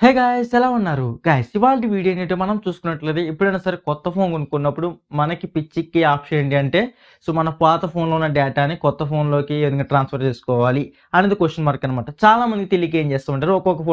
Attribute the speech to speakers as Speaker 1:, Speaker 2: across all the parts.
Speaker 1: Hey guys ఎలా ఉన్నారు guys ఇవాల్టి వీడియో ఏంటంటే మనం చూసుకున్నట్లయితే ఎప్పుడైనా సరే కొత్త ఫోన్ కొనుక్కున్నప్పుడు మనకి పిచ్చిక్కి ఆప్షన్ ఏంటి అంటే సో మన పాత ఫోన్లో ఉన్న డేటాని కొత్త ఫోన్లోకి ఏ విధంగా ట్రాన్స్ఫర్ చేసుకోవాలి అనేది క్వశ్చన్ మార్క్ అనమాట. చాలా మందికి తెలియక ఏం చేస్తూ ఉంటారు, ఒక్కొక్క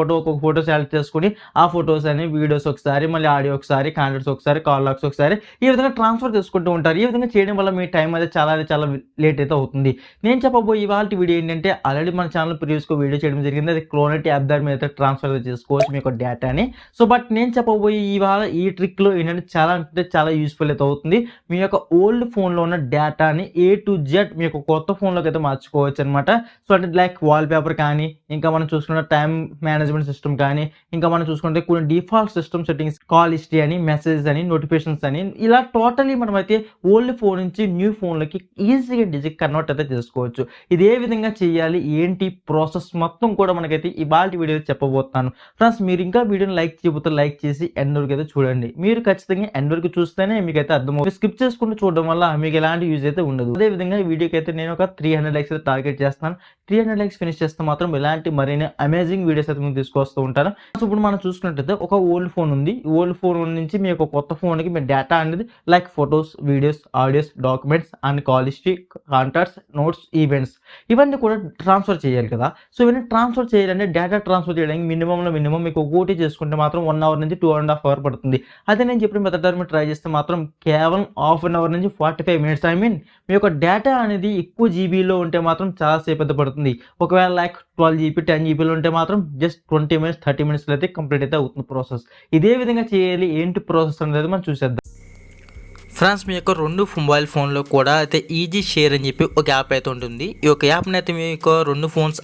Speaker 1: ఫోటో సెలెక్ట్ చేసుకుని ఆ ఫొటోస్ అని వీడియోస్ ఒకసారి మళ్ళీ ఆడియో ఒకసారి కాంటాక్ట్స్ ఒకసారి కాల్ లాగ్స్ ఒకసారి ఈ విధంగా ట్రాన్స్ఫర్ చేసుకుంటూ ఉంటారు. ఈ విధంగా చేయడం వల్ల మీ టైం అయితే చాలా లేట్ అయితే అవుతుంది. నేను చెప్పబోయే ఇవాళ వీడియో ఏంటంటే ఆల్రెడీ మన ఛానల్ ప్రీవియస్గా వీడియో చేయడం జరిగింది. అది క్లోనెట్ యాప్ దాని మీద అయితే ట్రాన్స్ఫర్ చేసుకోవచ్చు మీ యొక్క డేటాని. సో బట్ నేను చెప్పబోయే ఇవాళ ఈ ట్రిక్లో ఏంటంటే చాలా యూస్ఫుల్ అయితే అవుతుంది. మీ యొక్క ఓల్డ్ ఫోన్లో ఉన్న డేటాని A to Z మీ యొక్క కొత్త ఫోన్లోకి అయితే మార్చుకోవచ్చు అనమాట. సో అంటే లైక్ వాల్ పేపర్ కానీ, ఇంకా మనం చూసుకున్న టైం మేనేజ్మెంట్ సిస్టమ్ కానీ, ఇంకా మనం చూసుకుంటే కొన్ని default system settings, call history అని, మెసేజ్ అని, నోటిఫికేషన్స్ అని, ఇలా టోటలీ మనం అయితే ఓల్డ్ ఫోన్ నుంచి న్యూ ఫోన్లోకి ఈజీగా కన్వర్ట్ అయితే చేసుకోవచ్చు. ఇది ఏ విధంగా చేయాలి, ఏంటి ప్రాసెస్ మొత్తం కూడా మనకైతే ఇవాళ వీడియో చెప్పబోతున్నాను. ఫ్రెండ్స్ మీరు ఇంకా వీడియోని లైక్ చేయబోతే లైక్ చేసి ఎండ్ వరకు అయితే చూడండి. మీరు ఖచ్చితంగా ఎండ్ వరకు చూస్తేనే మీకైతే అర్థమవుతుంది. స్కిప్ చేసుకుంటూ చూడడం వల్ల మీకు ఎలాంటి యూజ్ అయితే ఉండదు. అదే విధంగా ఈ వీడియోకి అయితే నేను ఒక 300 లైక్స్ అయితే టార్గెట్ చేస్తాను. 300 లైక్స్ ఫినిష్ చేస్తే మాత్రం ఇలాంటి మరిన్ని అమేజింగ్ వీడియోస్ అయితే మీకు తీసుకొస్తూ ఉంటాను. సో ఇప్పుడు మనం చూసుకున్నట్లయితే ఒక ఓల్డ్ ఫోన్ ఉంది. ఈ ఓల్డ్ ఫోన్ నుంచి మీ యొక్క కొత్త ఫోన్కి మీ డేటా అనేది like photos, videos, audios, documents and call history, contacts, notes, events ఇవన్నీ కూడా ట్రాన్స్ఫర్ చేయాలి కదా. సో ఇవన్నీ ట్రాన్స్ఫర్ చేయాలంటే డేటా ట్రాన్స్ఫర్ చేయడానికి మినిమం మీకు OT చేసుకుంటే మాత్రం 1 అవర్ నుంచి 2.5 అవర్ పడుతుంది. అదే నేను చెప్పిన మెథడ్ మీరు ట్రై చేస్తే మాత్రం కేవలం హాఫ్ అన్ అవర్ నుంచి 45 మినిట్స్. మీ యొక్క డేటా అనేది ఎక్కువ జీబీలో ఉంటే మాత్రం చాలా సేపు అయితే పడుతుంది. ఒకవేళ లైక్ 12 GB 10 GBలో ఉంటే మాత్రం జస్ట్ 20 మినిట్స్ 30 మినిట్స్లో అయితే కంప్లీట్ అయితే అవుతుంది ప్రాసెస్. ఇదే విధంగా చేయాలి, ఏంటి ప్రాసెస్ అనేది మనం చూసేద్దాం.
Speaker 2: ఫ్రెండ్స్ మీ యొక్క రెండు మొబైల్ ఫోన్లో కూడా అయితే ఈజీ షేర్ అని చెప్పి ఒక యాప్ అయితే ఉంటుంది. ఈ యొక్క యాప్ని అయితే మీ యొక్క రెండు ఫోన్స్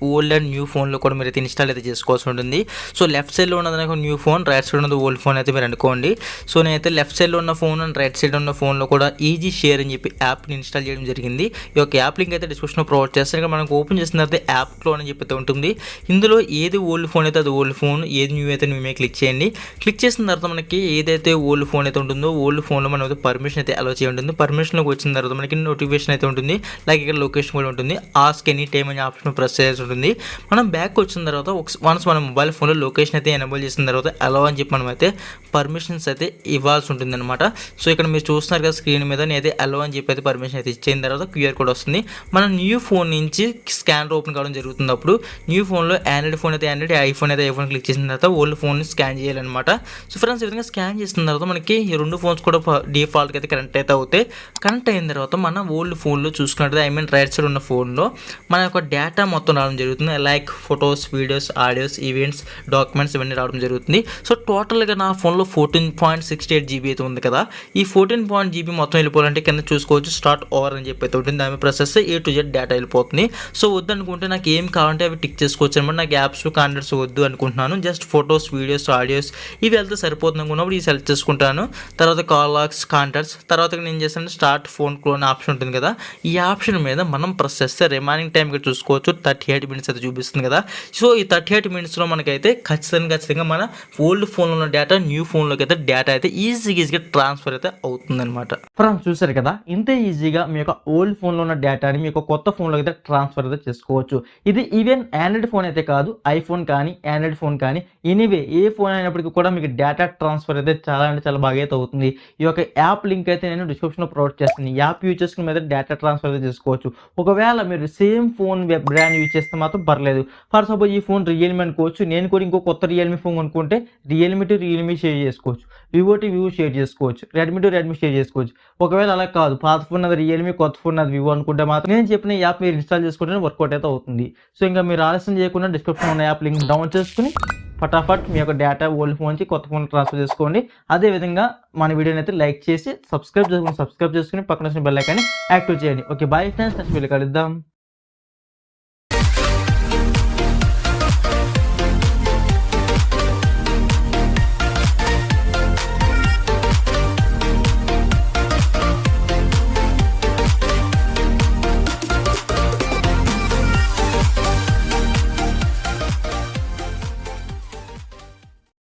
Speaker 2: ఓల్డ్ అండ్ న్యూ ఫోన్లో కూడా మీరు అయితే ఇన్స్టాల్ అయితే చేసుకోవాల్సి ఉంటుంది. సో లెఫ్ట్ సైడ్లో ఉన్నది న్యూ ఫోన్, రైట్ సైడ్ ఉన్నది ఓల్డ్ ఫోన్ అయితే మీరు అనుకోండి. సో నేనైతే లెఫ్ట్ సైడ్లో ఉన్న ఫోన్ అండ్ రైట్ సైడ్ ఉన్న ఫోన్లో కూడా ఈజీ షేర్ అని చెప్పి యాప్ని ఇన్స్టాల్ చేయడం జరిగింది. ఈ యొక్క యాప్ లింక్ అయితే డిస్క్రిప్షన్లో ప్రొవైడ్ చేస్తాను. ఇక్కడ మనకు ఓపెన్ చేసిన తర్వాత యాప్ క్లోన్ అని చెప్పి ఉంటుంది. ఇందులో ఏది ఓల్డ్ ఫోన్ అయితే అది ఓల్డ్ ఫోన్, ఏది న్యూ అయితే న్యూ క్లిక్ చేయండి. క్లిక్ చేసిన తర్వాత మనకి ఏదైతే ఓల్డ్ ఫోన్ అయితే ఉంటుందో ఓల్డ్ ఫోన్లో మనం పర్మిషన్ అయితే అలో చేయ ఉంటుంది. పర్మిషన్లోకి వచ్చిన తర్వాత మనకి నోటిఫికేషన్ అయితే ఉంటుంది. లైక్ ఇక్కడ లొకేషన్ కూడా ఉంటుంది. ఆస్క్ ఎనీ టైమ్ అనే ఆప్షన్ ప్రెస్ చేయాల్సి ఉంటుంది. మనం బ్యాక్ వచ్చిన తర్వాత వన్స్ మన మొబైల్ ఫోన్లో లొకేషన్ అయితే ఎనేబుల్ చేసిన తర్వాత అలో అని చెప్పి మనం అయితే పర్మిషన్స్ అయితే ఇవ్వాల్సి ఉంటుంది అనమాట. సో ఇక్కడ మీరు చూస్తున్నారు కదా స్క్రీన్ మీద నేనైతే అలో అని చెప్పి అయితే పర్మిషన్ అయితే ఇచ్చిన తర్వాత QR కోడ్ వస్తుంది. మనం న్యూ ఫోన్ నుంచి స్కానర్ ఓపెన్ కావడం జరుగుతుంది. అప్పుడు న్యూ ఫోన్లో ఆండ్రాయిడ్ ఫోన్ అయితే ఆండ్రాయిడ్, ఐఫోన్ అయితే ఐఫోన్ క్లిక్ చేసిన తర్వాత ఓల్డ్ ఫోన్ని స్కాన్ చేయాలన్నమాట. సో ఫ్రెండ్స్ ఈ విధంగా స్కాన్ చేసిన తర్వాత మనకి ఈ రెండు ఫోన్స్ కూడా డిఫాల్ట్గా అయితే కనెక్ట్ అయితే అవుతాయి. కనెక్ట్ అయిన తర్వాత మన ఓల్డ్ ఫోన్లో చూసుకున్నట్టు రైట్ సైడ్ ఉన్న ఫోన్లో మన యొక్క డేటా మొత్తం రావడం జరుగుతుంది. Like photos, videos, audios, events, documents ఇవన్నీ రావడం జరుగుతుంది. సో టోటల్గా నా ఫోన్లో 14.68 GB అయితే ఉంది కదా. ఈ 14 GB మొత్తం వెళ్ళిపోవాలంటే కింద చూసుకోవచ్చు స్టార్ట్ ఓవర్ అని చెప్పి అయితే ఉంటుంది. దాని ప్రెస్ చేస్తే A to Z డేటా వెళ్ళిపోతుంది. సో వద్దనుకుంటే నాకు ఏం కావాలంటే అవి టిక్ చేసుకోవచ్చు అనమాట. నాకు యాప్స్, కాంటాక్ట్స్ వద్దు అనుకుంటున్నాను. జస్ట్ ఫొటోస్, వీడియోస్, ఆడియోస్ ఇవి వెళ్తే సరిపోతుంది అనుకున్నప్పుడు ఈ సెలెక్ట్ చేసుకుంటాను. తర్వాత కాల్ లాగ్స్, కాంటాక్ట్స్, తర్వాత నేను చేస్తాను స్టార్ట్ ఫోన్ క్లోన్ ఆప్షన్ ఉంటుంది కదా. ఈ ఆప్షన్ మీద మనం ప్రెస్ చేస్తే రిమైనింగ్ టైం ఇక్కడ చూసుకోవచ్చు 38 మినిట్స్ అయితే చూపిస్తుంది కదా. సో ఈ 38 మినిట్స్లో మనకైతే ఖచ్చితంగా మన ఓల్డ్ ఫోన్లో ఉన్న డేటా న్యూ ఫోన్లోకి అయితే డేటా అయితే ఈజీగా ట్రాన్స్ఫర్ అయితే అవుతుంది అనమాట.
Speaker 1: ఫ్రెండ్స్ చూసారు కదా, ఇంత ఈజీగా మీ యొక్క ఓల్డ్ ఫోన్లో ఉన్న డేటాని మీ యొక్క కొత్త ఫోన్లోకి అయితే ట్రాన్స్ఫర్ అయితే చేసుకోవచ్చు. ఇది ఈవెన్ ఆండ్రాయిడ్ ఫోన్ అయితే కాదు, ఐఫోన్ కానీ ఆండ్రాయిడ్ ఫోన్ కానీ ఎనీవే ఏ ఫోన్ అయినప్పటికీ కూడా మీకు డేటా ట్రాన్స్ఫర్ అయితే చాలా బాగా అయితే అవుతుంది. ఈ యొక్క యాప్ లింక్ అయితే నేను డిస్క్రిప్షన్లో ప్రొవైడ్ చేస్తాను. ఈ యాప్ యూజ్ చేసుకున్న మీద డేటా ట్రాన్స్ఫర్ అయితే చేసుకోవచ్చు. ఒకవేళ మీరు సేమ్ ఫోన్ బ్రాండ్ యూజ్ చేస్తే మాత్రం పర్లేదు. ఫర్ సపోజ్ ఈ ఫోన్ రియల్మీ అనుకోవచ్చు, నేను కూడా ఇంకో కొత్త రియల్మీ ఫోన్ అనుకుంటే రియల్మీ టు రియల్మీ షేర్ చేసుకోవచ్చు, వివో టు వివో షేర్ చేసుకోవచ్చు, రెడ్మీ టు రెడ్మీ షేర్ చేసుకోవచ్చు. ఒకవేళ అలా కాదు, పాత ఫోన్ అది రియల్మీ, కొత్త ఫోన్ అది వివో అనుకుంటే మాత్రం నేను చెప్పిన యాప్ మీరు ఇన్స్టాల్ చేసుకుంటే వర్కౌట్ అయితే అవుతుంది. సో ఇంకా మీరు ఆలస్యం చేయకుండా డిస్క్రిప్షన్ ఉన్న యాప్ లింక్ డౌన్ చేసుకుని ఫటాఫట్ మీ యొక్క డేటా ఓల్డ్ ఫోన్ నుంచి కొత్త ఫోన్ ట్రాన్స్ఫర్ చేసుకోండి. అదేవిధంగా మన వీడియోని అయితే లైక్ చేసి సబ్స్క్రైబ్ చేసుకుని పక్కన బెల్ ఐకాన్ని యాక్టివ్ చేయండి. Okay bye friends, next video కలుద్దాం.